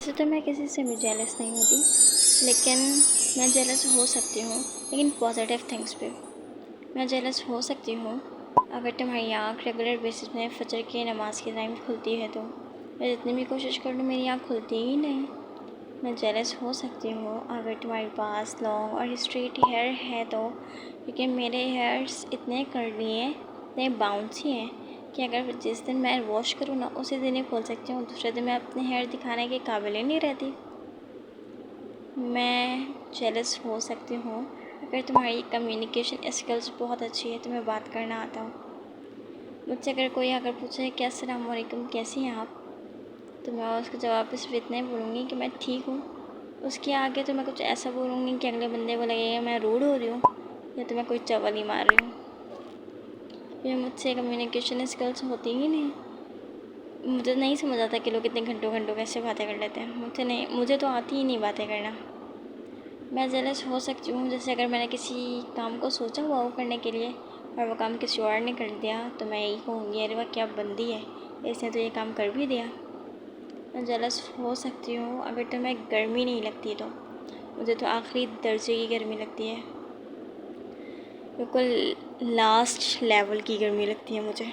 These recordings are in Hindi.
वैसे तो मैं किसी से भी जेलस नहीं होती, लेकिन मैं जेलस हो सकती हूँ, लेकिन पॉजिटिव थिंग्स पे। मैं जेलस हो सकती हूँ अगर तुम्हारी आँख रेगुलर बेसिस में फजर की नमाज़ के टाइम खुलती है तो। मैं जितनी भी कोशिश कर लूँ मेरी आँख खुलती ही नहीं। मैं जेलस हो सकती हूँ अगर तुम्हारे पास लॉन्ग और स्ट्रेट हेयर है तो, लेकिन मेरे हेयर्स इतने कर्ली हैं, इतने बाउंसी हैं कि अगर जिस दिन मैं वॉश करूँ ना उसी दिन ही खोल सकती हूँ, दूसरे दिन मैं अपने हेयर दिखाने के काबिल ही नहीं रहती। मैं जेलस हो सकती हूँ अगर तुम्हारी कम्युनिकेशन स्किल्स बहुत अच्छी है, तुम्हें बात करना आता हो। मुझसे अगर कोई पूछे कि अस्सलाम वालेकुम कैसी हैं आप, तो मैं उसका जवाब पे सिर्फ इतना ही बोलूँगी कि मैं ठीक हूँ। उसके आगे तो मैं कुछ ऐसा बोलूँगी कि अगले बंदे को लगेगा मैं रूड हो रही हूँ या तो मैं कोई चवल ही मार रही हूँ। ये मुझसे कम्युनिकेशन स्किल्स होती ही नहीं। मुझे नहीं समझ आता कि लोग इतने घंटों घंटों कैसे बातें कर लेते हैं। मुझे तो आती ही नहीं बातें करना। मैं जेलस हो सकती हूँ जैसे अगर मैंने किसी काम को सोचा हुआ हो करने के लिए और वो काम किसी और ने कर दिया तो मैं यही कहूँगी अरे वाह क्या बंदी है, इसने तो ये काम कर भी दिया। मैं जेलस हो सकती हूँ अगर तुम्हें गर्मी नहीं लगती तो। मुझे तो आखिरी दर्जे की गर्मी लगती है, बिल्कुल लास्ट लेवल की गर्मी लगती है मुझे।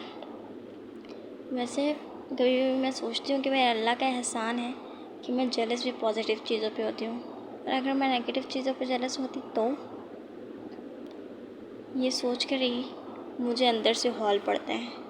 वैसे कभी भी मैं सोचती हूँ कि भाई अल्लाह का एहसान है कि मैं जेलस भी पॉजिटिव चीज़ों पे होती हूँ, और अगर मैं नेगेटिव चीज़ों पे जेलस होती तो ये सोच कर ही मुझे अंदर से हौल पड़ता है।